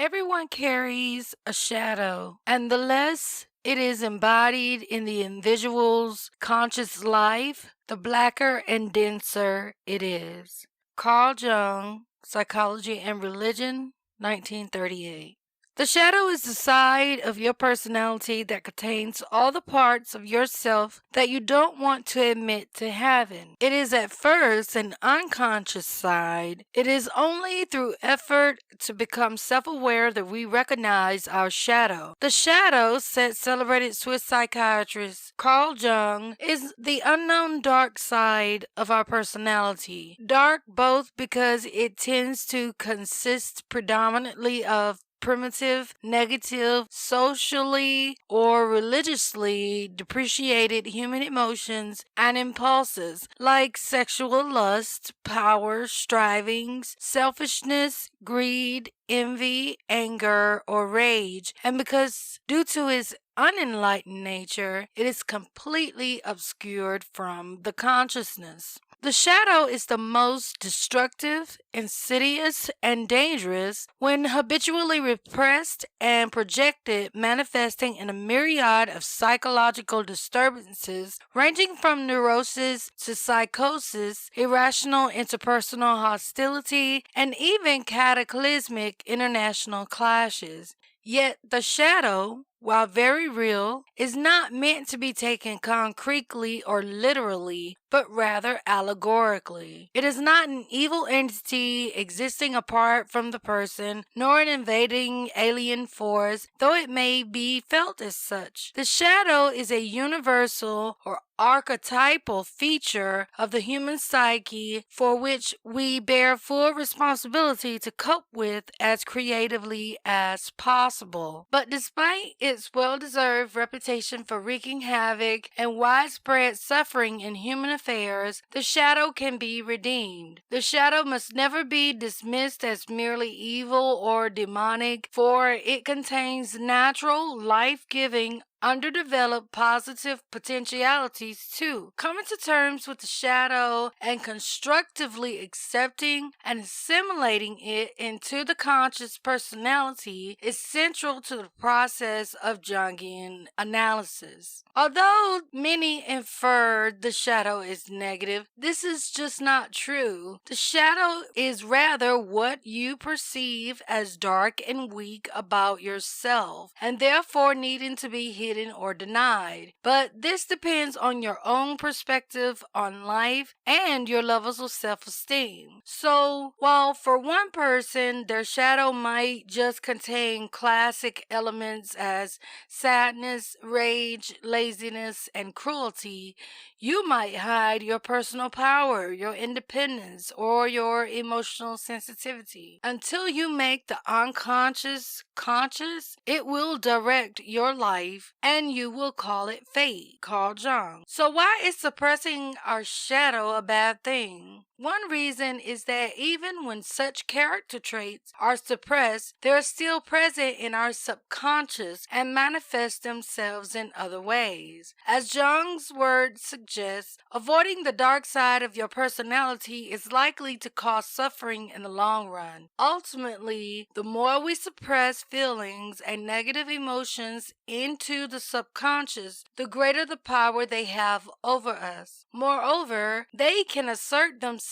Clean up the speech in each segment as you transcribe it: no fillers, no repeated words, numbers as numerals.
Everyone carries a shadow, and the less it is embodied in the individual's conscious life, the blacker and denser it is. Carl Jung, Psychology and Religion, 1938. The shadow is the side of your personality that contains all the parts of yourself that you don't want to admit to having. It is at first an unconscious side. It is only through effort to become self-aware that we recognize our shadow. The shadow, said celebrated Swiss psychiatrist Carl Jung, is the unknown dark side of our personality. Dark both because it tends to consist predominantly of primitive, negative, socially or religiously depreciated human emotions and impulses like sexual lust, power, strivings, selfishness, greed, envy, anger, or rage, and because due to its unenlightened nature, it is completely obscured from the consciousness. The shadow is the most destructive, insidious, and dangerous when habitually repressed and projected, manifesting in a myriad of psychological disturbances ranging from neurosis to psychosis, irrational interpersonal hostility, and even cataclysmic international clashes. Yet the shadow, while very real, is not meant to be taken concretely or literally, but rather allegorically. It is not an evil entity existing apart from the person, nor an invading alien force, though it may be felt as such. The shadow is a universal or archetypal feature of the human psyche for which we bear full responsibility to cope with as creatively as possible. But despite its well-deserved reputation for wreaking havoc and widespread suffering in human affairs, the shadow can be redeemed. The shadow must never be dismissed as merely evil or demonic, for it contains natural, life-giving, underdeveloped positive potentialities too. Coming to terms with the shadow and constructively accepting and assimilating it into the conscious personality is central to the process of Jungian analysis. Although many infer the shadow is negative, this is just not true. The shadow is rather what you perceive as dark and weak about yourself, and therefore needing to be hidden or denied. But this depends on your own perspective on life and your levels of self-esteem. So, while for one person their shadow might just contain classic elements as sadness, rage, laziness, and cruelty, you might hide your personal power, your independence, or your emotional sensitivity. Until you make the unconscious conscious, it will direct your life and you will call it fate. Carl Jung. So why is suppressing our shadow a bad thing? One reason is that even when such character traits are suppressed, they are still present in our subconscious and manifest themselves in other ways. As Jung's words suggest, avoiding the dark side of your personality is likely to cause suffering in the long run. Ultimately, the more we suppress feelings and negative emotions into the subconscious, the greater the power they have over us. Moreover, they can assert themselves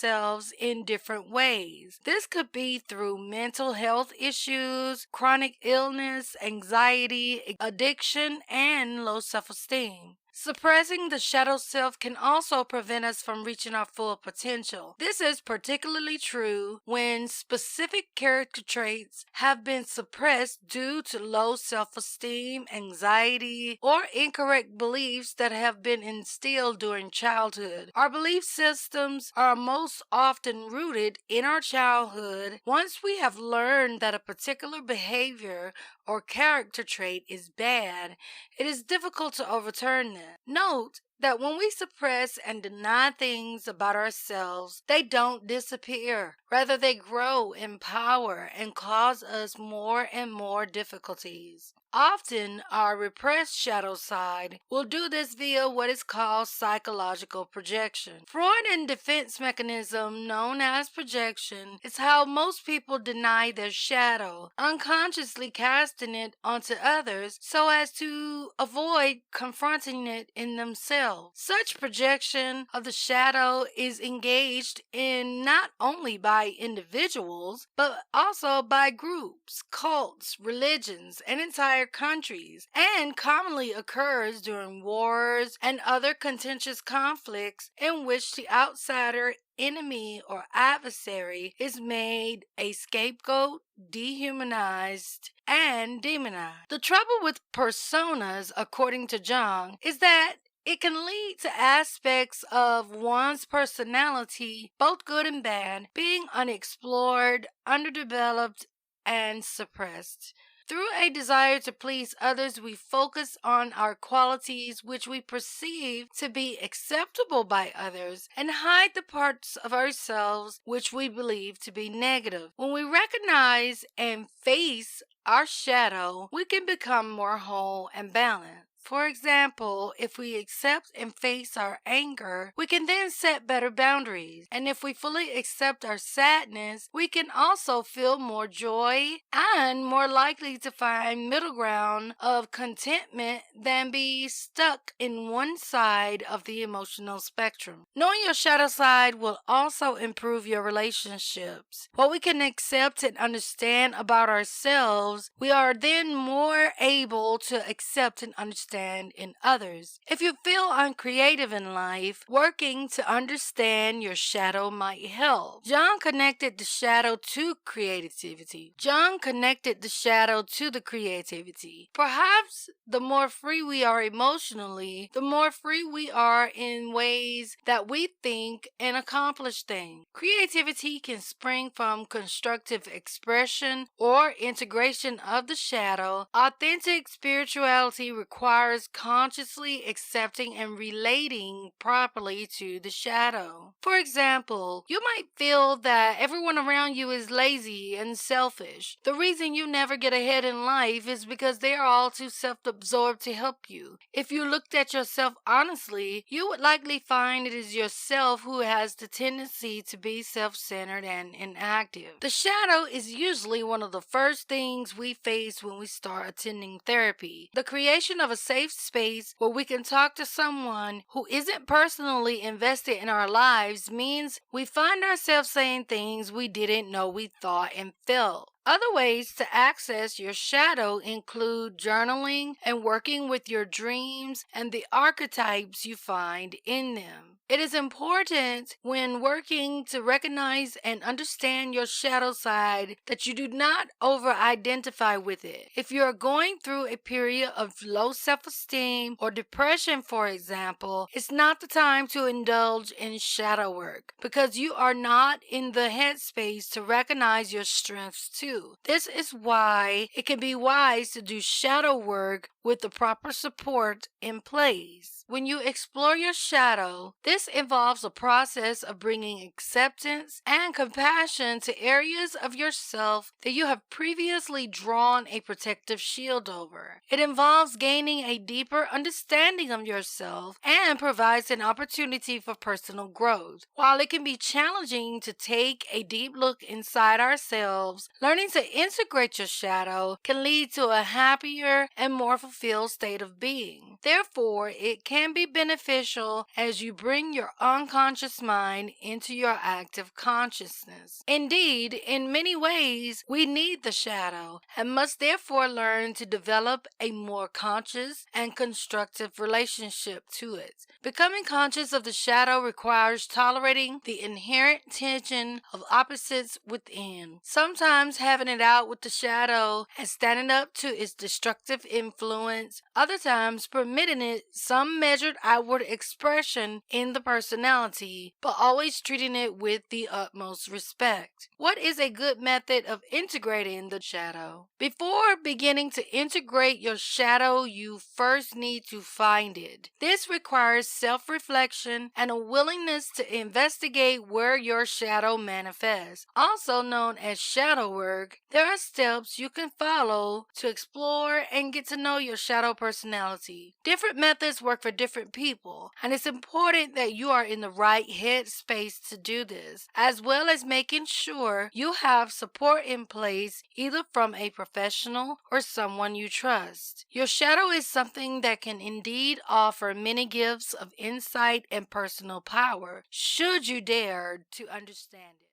in different ways. This could be through mental health issues, chronic illness, anxiety, addiction, and low self-esteem. Suppressing the shadow self can also prevent us from reaching our full potential. This is particularly true when specific character traits have been suppressed due to low self-esteem, anxiety, or incorrect beliefs that have been instilled during childhood. Our belief systems are most often rooted in our childhood. Once we have learned that a particular behavior or character trait is bad, it is difficult to overturn them. Note that when we suppress and deny things about ourselves, they don't disappear. Rather, they grow in power and cause us more and more difficulties. Often, our repressed shadow side will do this via what is called psychological projection. Freudian defense mechanism known as projection is how most people deny their shadow, unconsciously casting it onto others so as to avoid confronting it in themselves. Such projection of the shadow is engaged in not only by individuals, but also by groups, cults, religions, and entire countries, and commonly occurs during wars and other contentious conflicts in which the outsider, enemy, or adversary is made a scapegoat, dehumanized, and demonized. The trouble with personas, according to Jung, is that it can lead to aspects of one's personality, both good and bad, being unexplored, underdeveloped, and suppressed. Through a desire to please others, we focus on our qualities which we perceive to be acceptable by others and hide the parts of ourselves which we believe to be negative. When we recognize and face our shadow, we can become more whole and balanced. For example, if we accept and face our anger, we can then set better boundaries. And if we fully accept our sadness, we can also feel more joy and more likely to find middle ground of contentment than be stuck in one side of the emotional spectrum. Knowing your shadow side will also improve your relationships. What we can accept and understand about ourselves, we are then more able to accept and understand in others. If you feel uncreative in life, working to understand your shadow might help. Jung connected the shadow to creativity. Perhaps the more free we are emotionally, the more free we are in ways that we think and accomplish things. Creativity can spring from constructive expression or integration of the shadow. Authentic spirituality requires consciously accepting and relating properly to the shadow. For example, you might feel that everyone around you is lazy and selfish. The reason you never get ahead in life is because they are all too self-absorbed to help you. If you looked at yourself honestly, you would likely find it is yourself who has the tendency to be self-centered and inactive. The shadow is usually one of the first things we face when we start attending therapy. The creation of a safe space where we can talk to someone who isn't personally invested in our lives means we find ourselves saying things we didn't know we thought and felt. Other ways to access your shadow include journaling and working with your dreams and the archetypes you find in them. It is important when working to recognize and understand your shadow side that you do not over-identify with it. If you are going through a period of low self-esteem or depression, for example, it's not the time to indulge in shadow work because you are not in the headspace to recognize your strengths too. This is why it can be wise to do shadow work with the proper support in place. When you explore your shadow, this involves a process of bringing acceptance and compassion to areas of yourself that you have previously drawn a protective shield over. It involves gaining a deeper understanding of yourself and provides an opportunity for personal growth. While it can be challenging to take a deep look inside ourselves, learning to integrate your shadow can lead to a happier and more fulfilled state of being. Therefore, it can be beneficial as you bring your unconscious mind into your active consciousness. Indeed, in many ways, we need the shadow and must therefore learn to develop a more conscious and constructive relationship to it. Becoming conscious of the shadow requires tolerating the inherent tension of opposites within. Sometimes having it out with the shadow and standing up to its destructive influence, other times permitting permitting it some measured outward expression in the personality, but always treating it with the utmost respect. What is a good method of integrating the shadow? Before beginning to integrate your shadow, you first need to find it. This requires self-reflection and a willingness to investigate where your shadow manifests. Also known as shadow work, there are steps you can follow to explore and get to know your shadow personality. Different methods work for different people, and it's important that you are in the right headspace to do this, as well as making sure you have support in place either from a professional or someone you trust. Your shadow is something that can indeed offer many gifts of insight and personal power, should you dare to understand it.